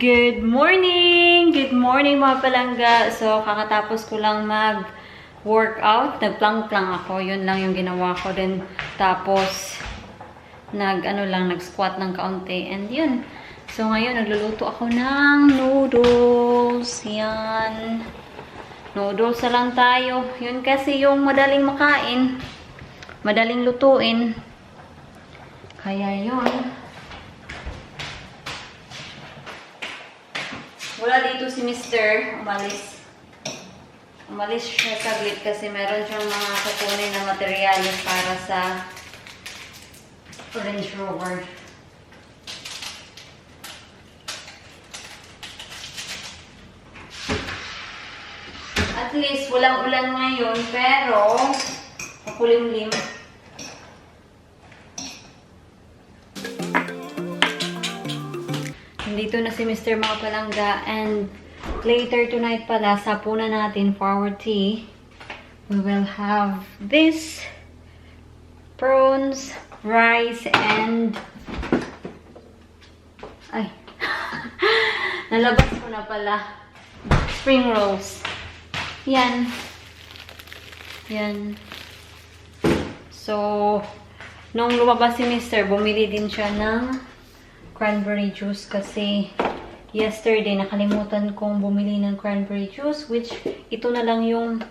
Good morning! Good morning mga palangga. So, kakatapos ko lang mag-workout. Nag-plank-plank ako. Yun lang yung ginawa ko din. Tapos, nag-squat ng kaunti. And yun. So, ngayon, nagluluto ako ng noodles. Yan. Noodles na lang tayo. Yun kasi yung madaling makain. Madaling lutuin. Kaya yun. Wala dito si Mr. Umalis. Umalis siya saglit kasi meron siyang mga kukunin na materyales para sa Range Rover. At least, walang ulan ngayon, pero makulimlim. Nandito na si Mr. mga palangga, and later tonight pala, sa puna natin for our tea, we will have this prawns, rice, and ay, nalabas ko na pala, spring rolls. Yan. Yan. So, nung lumabas si Mr., bumili din siya ng cranberry juice kasi yesterday nakalimutan kong bumili ng cranberry juice, which ito na lang yung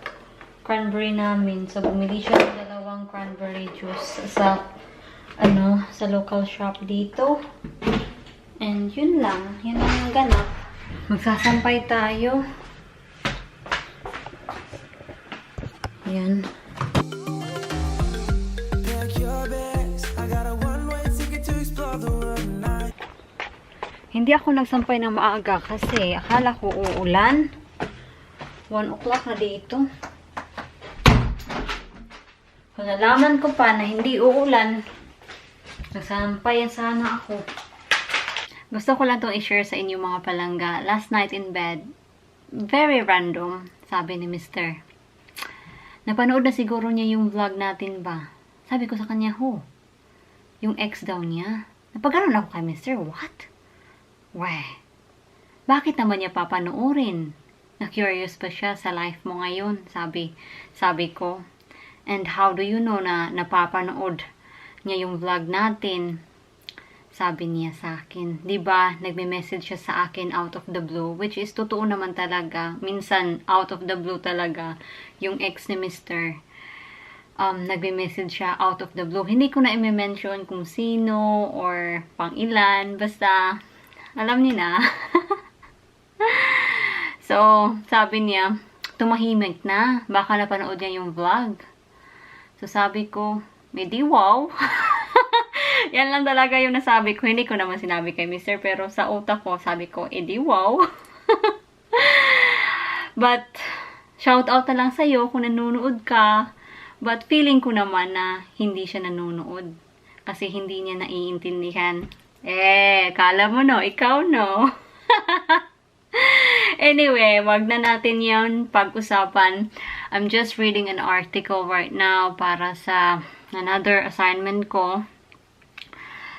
cranberry namin. So, bumili siya ng dalawang cranberry juice sa sa local shop dito. And yun lang. Yun lang yung ganap. Magsasampay tayo. Yan. Hindi ako nagsampay ng maaga kasi akala ko uulan. 1 o'clock na dito. Kung nalaman ko pa na hindi uulan, nagsampay sana ako. Gusto ko lang itong i-share sa inyo mga palangga. Last night in bed, very random, sabi ni Mr. Napanood na siguro niya yung vlog natin ba? Sabi ko sa kanya, yung ex daw niya. Napagano'n ako kay Mr. What? Weh, bakit naman niya papanoorin? Na-curious pa siya sa life mo ngayon, sabi ko. And how do you know na napapanood niya yung vlog natin? Sabi niya sa akin. Diba, nagme-message siya sa akin out of the blue, which is totoo naman talaga. Minsan, out of the blue talaga, yung ex ni Mr. Nagme-message siya out of the blue. Hindi ko na i-mention kung sino or pang ilan, basta alam niyo na. So, sabi niya, tumahimik na. Baka napanood niya yung vlog. So, sabi ko, edi wow. Yan lang talaga yung nasabi ko. Hindi ko naman sinabi kay Mr. Pero sa utak ko, sabi ko, edi wow. But, shout out na lang sa'yo kung nanonood ka. But, feeling ko naman na hindi siya nanonood. Kasi hindi niya naiintindihan. Kala mo no, ikaw no. Anyway, wag na natin yon pag-usapan. I'm just reading an article right now para sa another assignment ko.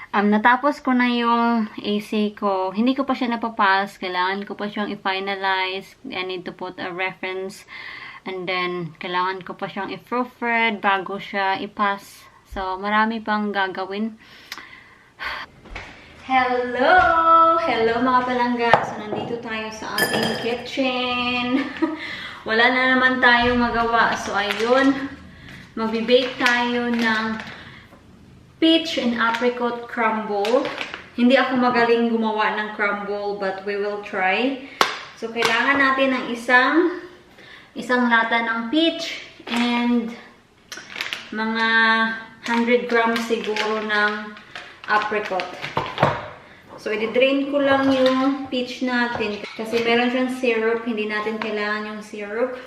Natapos ko na yung AC ko. Hindi ko pa siya napapas. Kailangan ko pa siyang i-finalize. I need to put a reference. And then, kailangan ko pa siyang i-proofread bago siya i-pass. So, marami pang gagawin. Hello! Hello mga palangga! So, nandito tayo sa ating kitchen. Wala na naman tayong magawa. So, ayun. Magbibake tayo ng peach and apricot crumble. Hindi ako magaling gumawa ng crumble, but we will try. So, kailangan natin ng isang lata ng peach and mga 100 grams siguro ng apricot. So, i-drain ko lang yung peach natin. Kasi meron siyang syrup. Hindi natin kailangan yung syrup.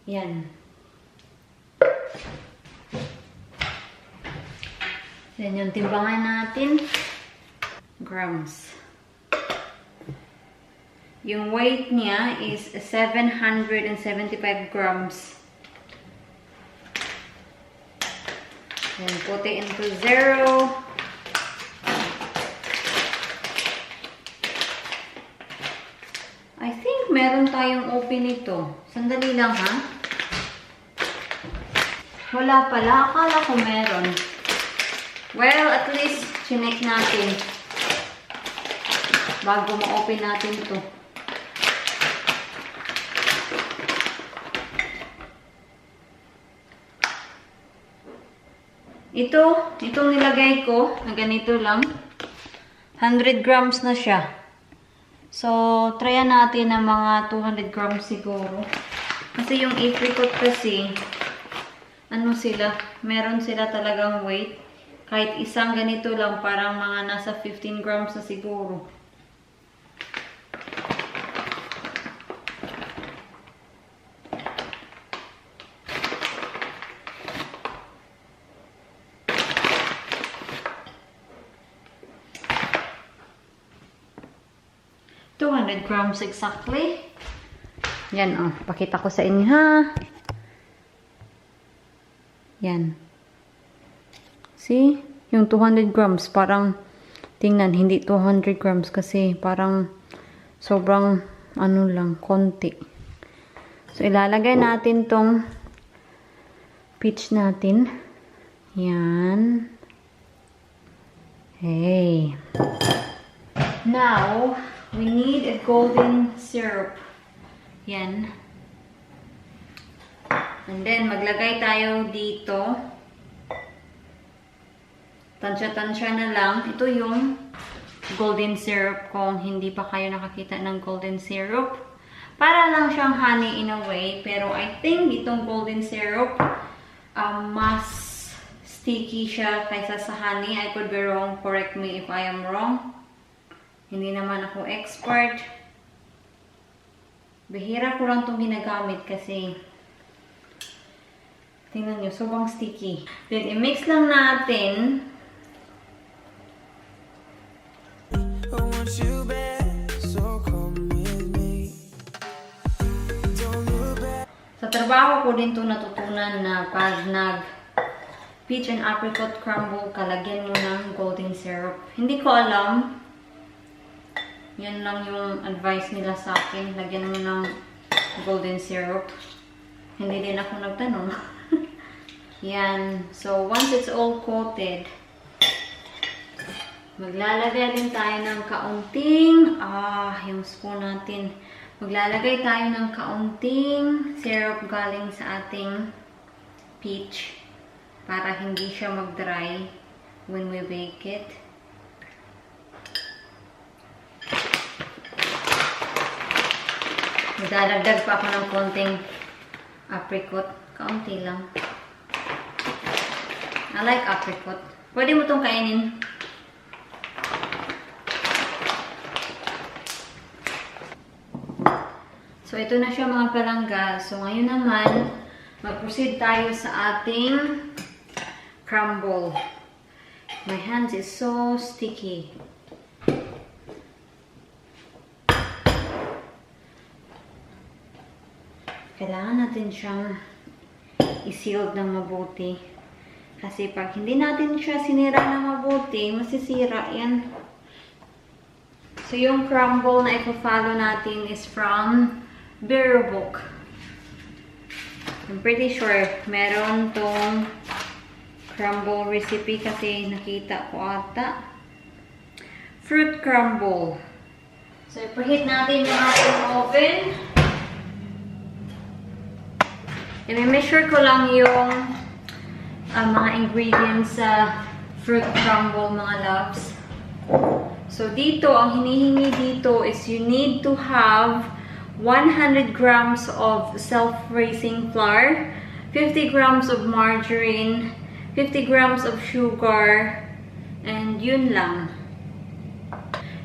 Yan. Yan yung timbangan natin. Grams. Yung weight niya is 775 grams. Then put it into 0. tayong open nito. Sandali lang, ha? Wala pala. Akala ko meron. Well, at least, chinek natin. Bago ma-open natin ito. Itong nilagay ko, na ganito lang. 100 grams na siya. So, tryan natin ng mga 200 grams siguro. Kasi yung apricot kasi, ano sila, meron sila talagang weight. Kahit isang ganito lang, parang mga nasa 15 grams na siguro. Grams exactly. Yan, oh. Pakita ko sa inyo, ha? Yan. See? Yung 200 grams, parang, tingnan, hindi 200 grams kasi parang sobrang, ano lang, konti. So, ilalagay natin tong peach natin. Yan. Hey. Now, we need a golden syrup. Yan. And then, maglagay tayo dito. Tansya-tansya na lang. Ito yung golden syrup kung hindi pa kayo nakakita ng golden syrup. Para lang siyang honey in a way. Pero I think itong golden syrup, mas sticky siya kaysa sa honey. I could be wrong. Correct me if I am wrong. Hindi naman ako expert. Bihira ko lang itong ginagamit kasi tingnan nyo, sobrang sticky. Then, i-mix lang natin. Sa trabaho ko din ito natutunan na pag peach and apricot crumble, kalagyan mo ng golden syrup. Hindi ko alam. Yan lang yung advice nila sa akin. Lagyan mo ng golden syrup. Hindi din ako nagtanong. Yan. So, once it's all coated, maglalagay din tayo ng kaunting, yung spoon natin. Maglalagay tayo ng kaunting syrup galing sa ating peach para hindi siya mag-dry when we bake it. Magdadagdag pa ako ng konting apricot. Kaunti lang. I like apricot. Pwede mo itong kainin. So, ito na siya mga palangga. So, ngayon naman, mag-proceed tayo sa ating crumble. My hands is so sticky. Kailangan natin siyang i-sealed ng mabuti. Kasi pag hindi natin siya sinira ng mabuti, masisira yan. So, yung crumble na ipo-follow natin is from Beer Book. I'm pretty sure meron tong crumble recipe kasi nakita ko ata. Fruit crumble. So, ipreheat natin yung ating oven. I-measure ko lang yung mga ingredients sa fruit crumble, mga loves. So, dito, ang hinihingi dito is you need to have 100 grams of self-raising flour, 50 grams of margarine, 50 grams of sugar, and yun lang.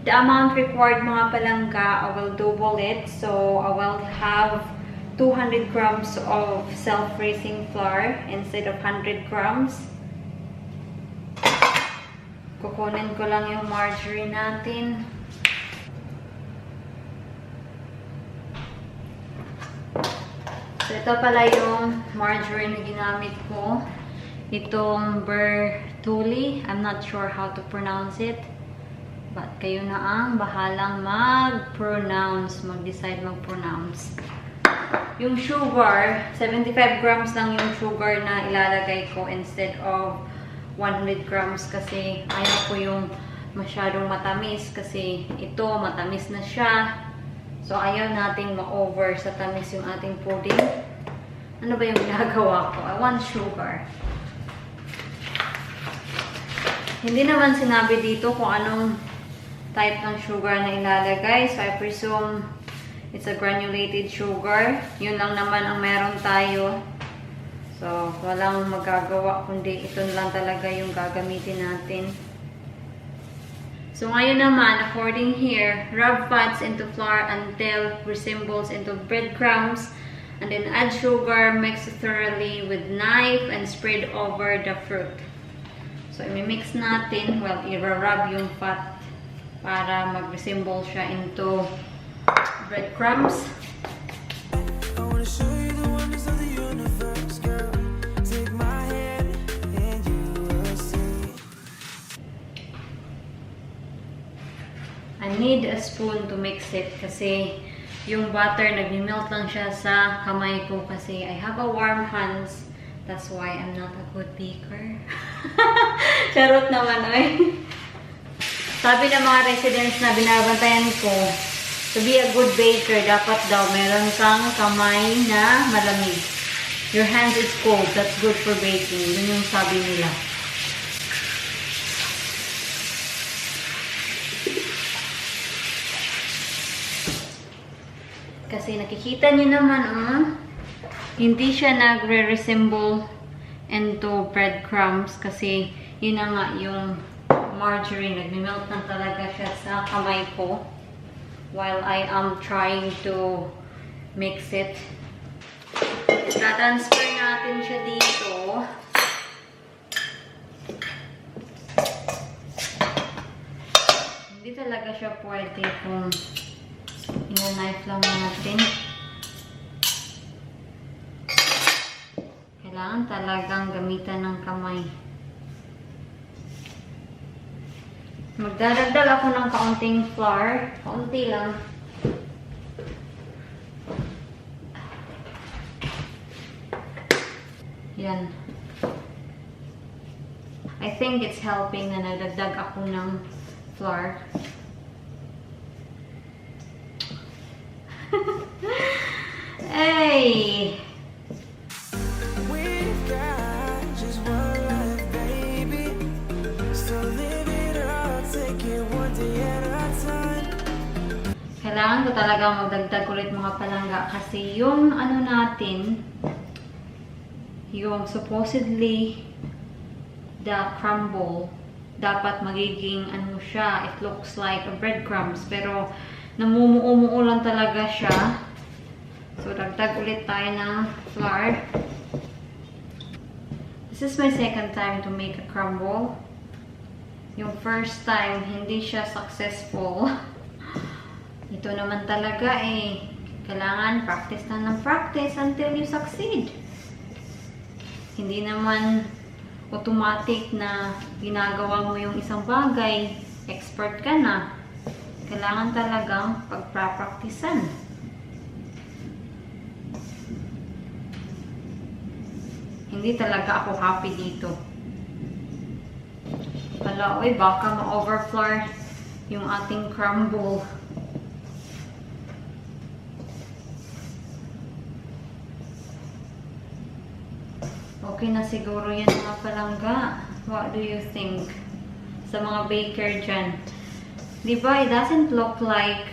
The amount required, mga palangga, I will double it. So, I will have 200 grams of self-raising flour instead of 100 grams. Kukunin ko lang yung margarine natin. So, ito pala yung margarine na ginamit ko. Itong Bertulli. I'm not sure how to pronounce it. But kayo na ang bahalang mag-decide mag-pronounce. Yung sugar, 75 grams lang yung sugar na ilalagay ko instead of 100 grams kasi ayaw ko yung masyadong matamis kasi ito matamis na siya. So ayaw nating ma-over sa tamis yung ating pudding. Ano ba yung ginagawa ko? I want sugar. Hindi naman sinabi dito kung anong type ng sugar na ilalagay. So, I presume it's a granulated sugar. Yun lang naman ang meron tayo. So, walang magagawa kundi ito lang talaga yung gagamitin natin. So, ngayon naman, according here, rub fats into flour until resembles into breadcrumbs. And then add sugar, mix thoroughly with knife and spread over the fruit. So, i-mix natin. Well, i-rub yung fat para mag-resemble siya into breadcrumbs. I need a spoon to mix it kasi yung butter nag-melt lang siya sa kamay ko kasi I have a warm hands. That's why I'm not a good baker. Charot naman, oy. Sabi ng mga residents na binabantayan ko, to be a good baker, dapat daw meron kang kamay na malamig. Your hands is cold. That's good for baking. Yun yung sabi nila. Kasi nakikita niyo naman, hindi siya nagre-resemble into breadcrumbs kasi yun na nga yung margarine. Nag-melt na talaga siya sa kamay ko while I am trying to mix it. Tatransfer natin siya dito. Hindi talaga siya pwede kung ina-knife lang natin. Kailangan talagang gamitan ng kamay. Magdadagdag ako ng kaunting flour. Kaunti lang. Yan. I think it's helping na nagdagdag ako ng flour. Hey! Kailangan ko talaga magdagdag ulit mga palangga kasi yung ano natin, yung supposedly the crumble, dapat magiging ano siya, it looks like a breadcrumbs, pero namumuo-muo lang talaga siya. So, dagdag ulit tayo ng flour. This is my second time to make a crumble. Yung first time, hindi siya successful. Ito naman talaga kailangan practice na ng practice until you succeed. Hindi naman automatic na ginagawa mo yung isang bagay, expert ka na. Kailangan talagang pagprapraktisan. Hindi talaga ako happy dito. Hala, oy, baka ma-overflow yung ating crumble. Okay na siguro yan mga palangga. What do you think? Sa mga baker dyan. Diba, it doesn't look like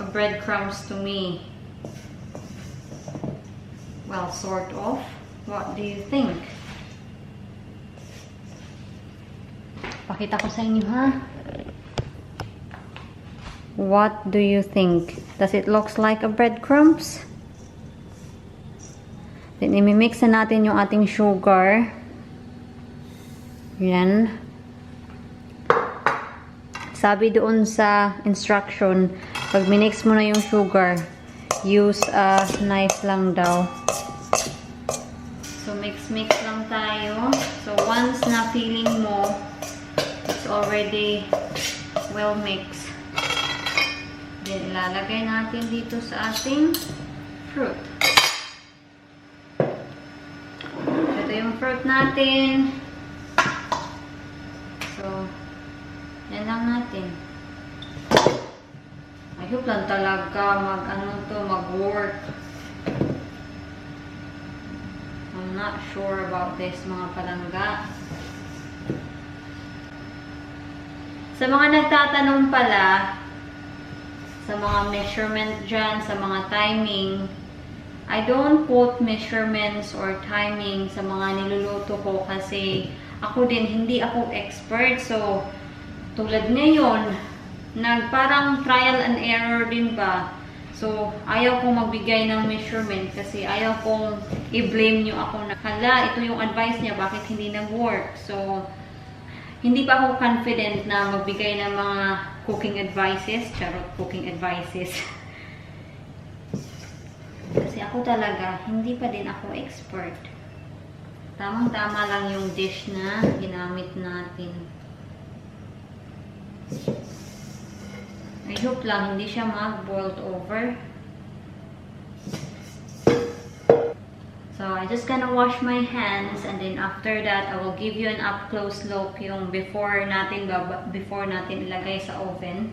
a breadcrumbs to me. Well, sort of. What do you think? Pakita ko sa inyo, ha? What do you think? Does it looks like a breadcrumbs? Then, imimix na natin yung ating sugar. Yan. Sabi doon sa instruction, pag minix mo na yung sugar, use a knife lang daw. So, mix lang tayo. So, once na feeling mo, it's already well mix. Then, ilalagay natin dito sa ating fruit. Ito yung fruit natin. So, yan lang natin. I hope lang talaga mag-work. I'm not sure about this, mga palangga. Sa mga nagtatanong pala, sa mga measurement dyan, sa mga timing, I don't put measurements or timing sa mga niluluto ko kasi ako din, hindi ako expert. So, tulad ngayon, parang trial and error din ba. So, ayaw kong magbigay ng measurement kasi ayaw kong i-blame nyo ako na, hala, ito yung advice niya, bakit hindi nag-work? So, hindi pa ako confident na magbigay ng mga cooking advices. Charot, cooking advices. Kasi ako talaga, hindi pa din ako expert. Tamang-tama lang yung dish na ginamit natin. I hope lang hindi siya mag-boiled over. So, I just gonna wash my hands and then after that, I will give you an up-close look yung before natin ilagay sa oven.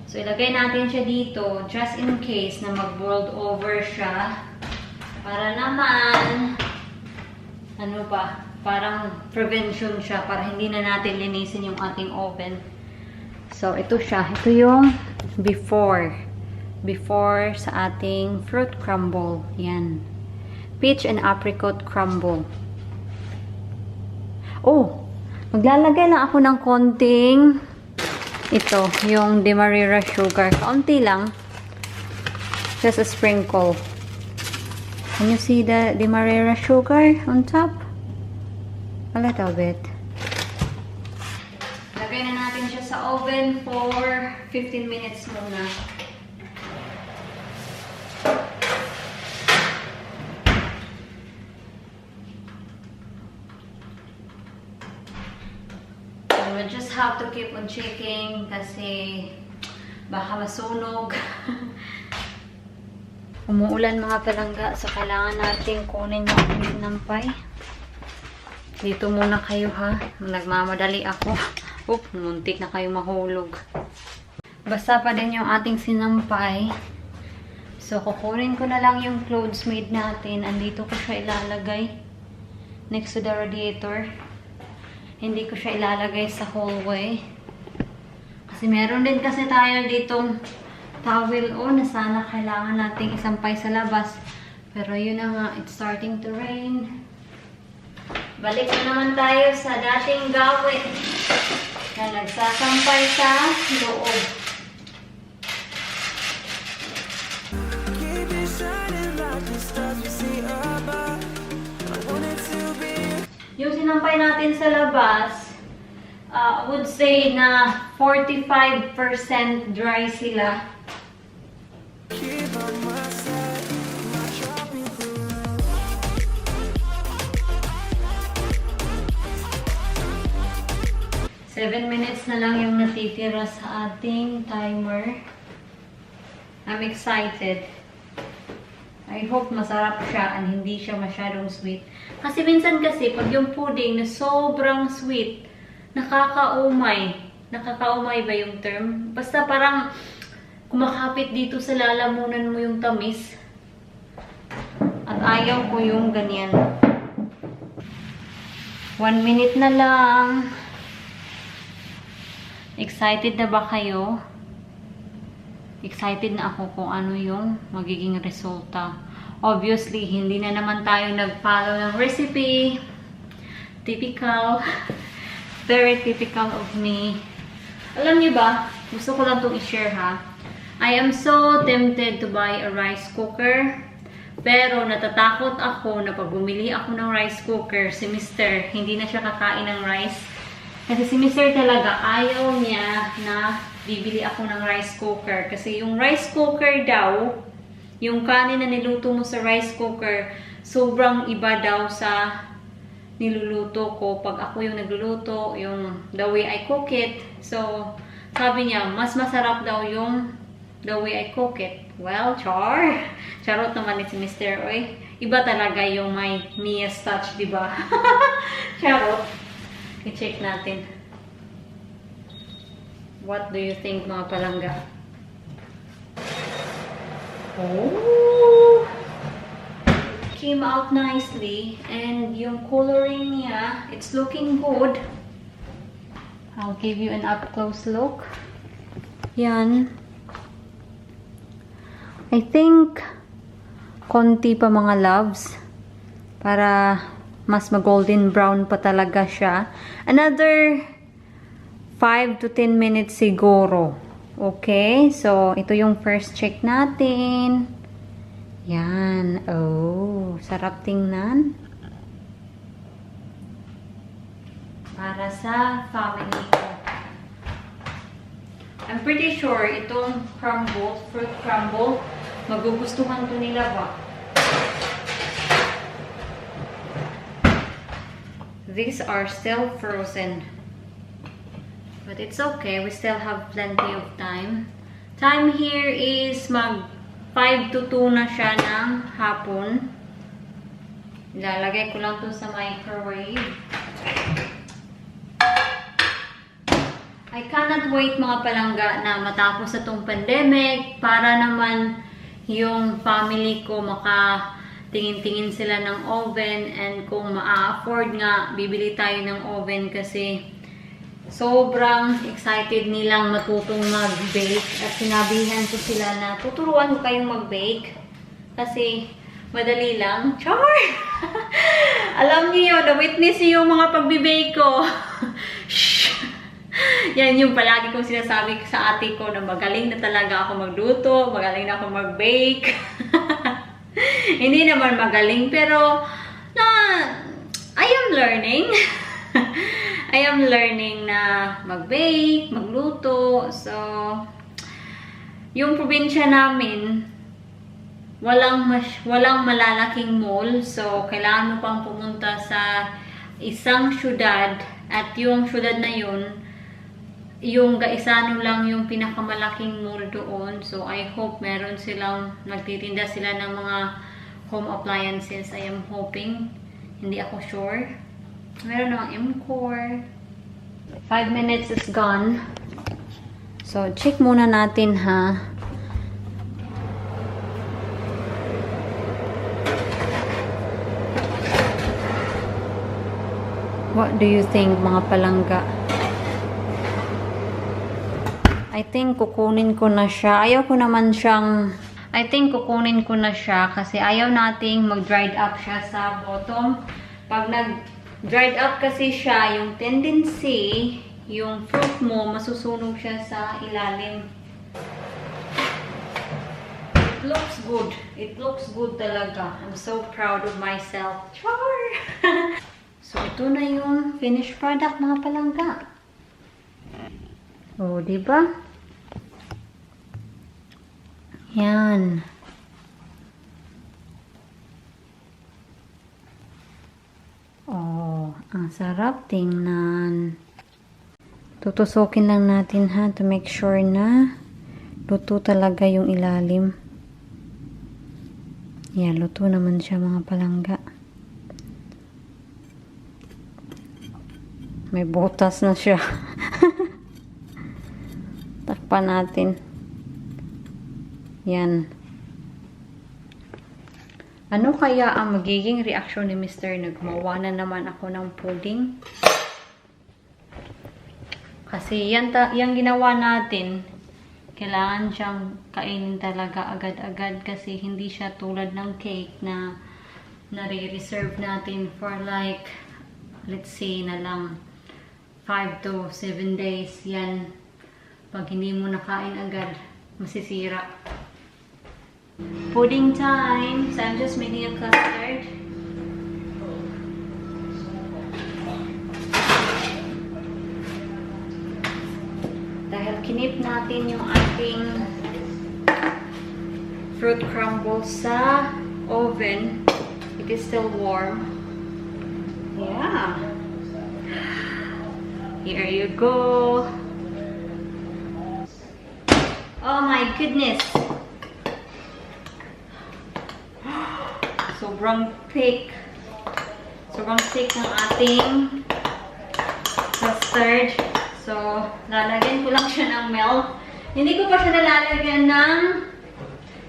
So, ilagay natin siya dito just in case na mag-boiled over siya. Para naman, parang prevention siya para hindi na natin linisin yung ating oven. So, ito siya. Ito yung before sa ating fruit crumble. Yan. Peach and apricot crumble. Oh, maglalagay lang ako ng konting ito, yung demerara sugar. Kaunti lang. Just a sprinkle. Can you see the demerara sugar on top? A little bit. Lagay na natin siya sa oven for 15 minutes muna. And we just have to keep on checking kasi baka masunog. Umuulan mga palangga, so kailangan natin kunin yung ating sinampay. Dito muna kayo ha. Nagmamadali ako. Oop, muntik na kayo mahulog. Basta pa din yung ating sinampay. So, kukunin ko na lang yung clothes made natin. Andito ko siya ilalagay. Next to the radiator. Hindi ko siya ilalagay sa hallway. Kasi meron din kasi tayo ditong towel na sana kailangan nating isampay sa labas. Pero yun na nga, it's starting to rain. Balik na naman tayo sa dating gawin na nagsasampay sa loob. Yung sinampay natin sa labas, I would say na 45% dry sila. Seven minutes na lang yung natitira sa ating timer. I'm excited. I hope masarap siya and hindi siya masyadong sweet. Kasi minsan kasi pag yung pudding na sobrang sweet, nakakaumay. Nakakaumay ba yung term? Basta parang kumakapit dito sa lalamunan mo yung tamis. At ayaw ko yung ganyan. 1 minute na lang. Excited na ba kayo? Excited na ako kung ano yung magiging resulta. Obviously, hindi na naman tayo nag-follow ng recipe. Typical. Very typical of me. Alam niyo ba, gusto ko lang itong i-share ha. I am so tempted to buy a rice cooker. Pero natatakot ako na pag bumili ako ng rice cooker, si Mr. hindi na siya kakain ng rice. Kasi si Mr. talaga ayaw niya na bibili ako ng rice cooker. Kasi yung rice cooker daw, yung kanin na niluto mo sa rice cooker, sobrang iba daw sa niluluto ko. Pag ako yung nagluluto, yung the way I cook it. So, sabi niya, mas masarap daw yung the way I cook it. Well, charot naman ni si Mr. Oy. Iba talaga yung may Mia's touch, di ba? Charot. I-check natin. What do you think, mga palangga? Oh! Came out nicely. And yung coloring niya, it's looking good. I'll give you an up-close look. Yan. I think konti pa mga loves para mas mag-golden brown pa talaga siya. Another 5 to 10 minutes siguro. Okay? So, ito yung first check natin. Yan. Oh, sarap tingnan. Para sa family ko. I'm pretty sure itong crumble, fruit crumble, magugustuhan to nila ba? These are still frozen. But it's okay. We still have plenty of time. Time here is mag 5 to 2 na siya ng hapon. Ilalagay ko lang to sa microwave. I cannot wait, mga palangga, na matapos itong pandemic para naman yung family ko makatingin-tingin sila ng oven, and kung ma-afford nga, bibili tayo ng oven kasi sobrang excited nilang matutong mag-bake. At sinabihan ko sila na tuturuan ko kayong mag-bake kasi madali lang. Char! Alam niyo, na-witness niyo yung mga pag-bake ko. Shh! Yan yung palagi kong sinasabi sa ate ko na magaling na talaga ako magluto, magaling na ako mag-bake. Hindi naman magaling, pero I am learning. I am learning na mag-bake, magluto. So, yung probinsya namin, walang malalaking mall. So, kailangan mo pang pumunta sa isang syudad, at yung syudad na yun, yung Gaisano lang yung pinakamalaking mall doon. So, I hope meron silang, nagtitinda sila ng mga home appliances. I am hoping. Hindi ako sure. Meron namang M-Core. 5 minutes is gone. So, check muna natin, ha. What do you think, mga palangga? I think kukunin ko na siya. I think kukunin ko na siya kasi ayaw nating mag-dried up siya sa bottom. Pag nag-dried up kasi siya, yung tendency, yung fruit mo, masusunog siya sa ilalim. It looks good. It looks good talaga. I'm so proud of myself. Char! So, ito na yung finished product, mga palangga. Oh, diba? Yan. Oh, ang sarap tingnan. Tutusukin lang natin, ha, to make sure na luto talaga yung ilalim. Yan, luto naman siya, mga palangga. May butas na siya. Takpan natin. Yan. Ano kaya ang magiging reaksyon ni Mr. Nagmawa na naman ako ng pudding? Kasi yan ginawa natin. Kailangan siyang kainin talaga agad-agad kasi hindi siya tulad ng cake na nare-reserve natin for like, let's say na lang 5 to 7 days. Yan. Pag hindi mo nakain agad, masisira. Pudding time. So I'm just making a custard. Dahil kinip natin yung ating fruit crumble sa oven, it is still warm. Yeah. Here you go. Oh my goodness. Sobrang thick. Sobrang thick ng ating custard. So, lalagyan ko lang siya ng milk. Hindi ko pa siya nalalagyan ng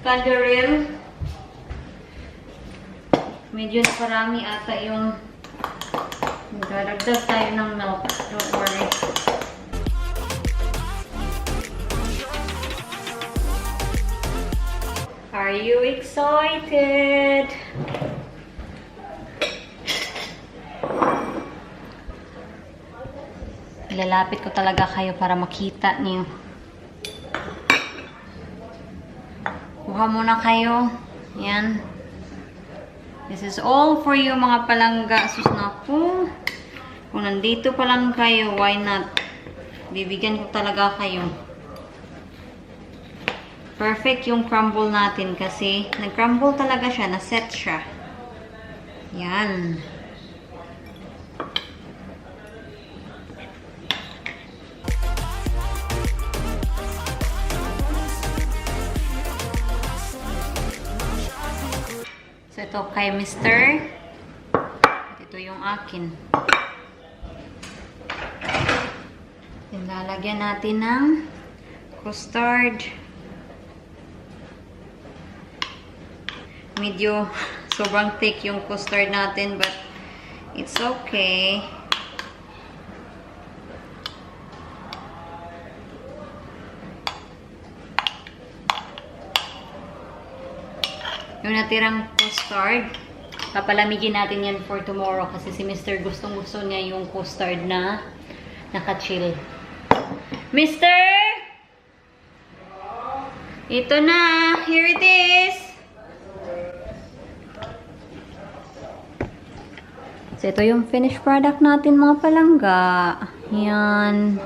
canderel. Medyo naparami ata yung magdadagdag tayo ng milk. Don't worry. Are you excited? Ilalapit ko talaga kayo para makita niyo. Kuha muna kayo. Yan. This is all for you mga palangga. Sus na po. Kung nandito pa lang kayo, why not? Bibigyan ko talaga kayo. Perfect yung crumble natin kasi nag-crumble talaga siya, na-set siya. Yan. So, ito kay Mr. Ito yung akin. Lalagyan natin ng custard. Medyo sobrang thick yung custard natin, but it's okay. Yung natirang custard, papalamigin natin yan for tomorrow kasi si Mr. gustong-gusto niya yung custard na naka-chill. Mr. Ito na. Here it is. So, ito yung finished product natin mga palangga. Yan.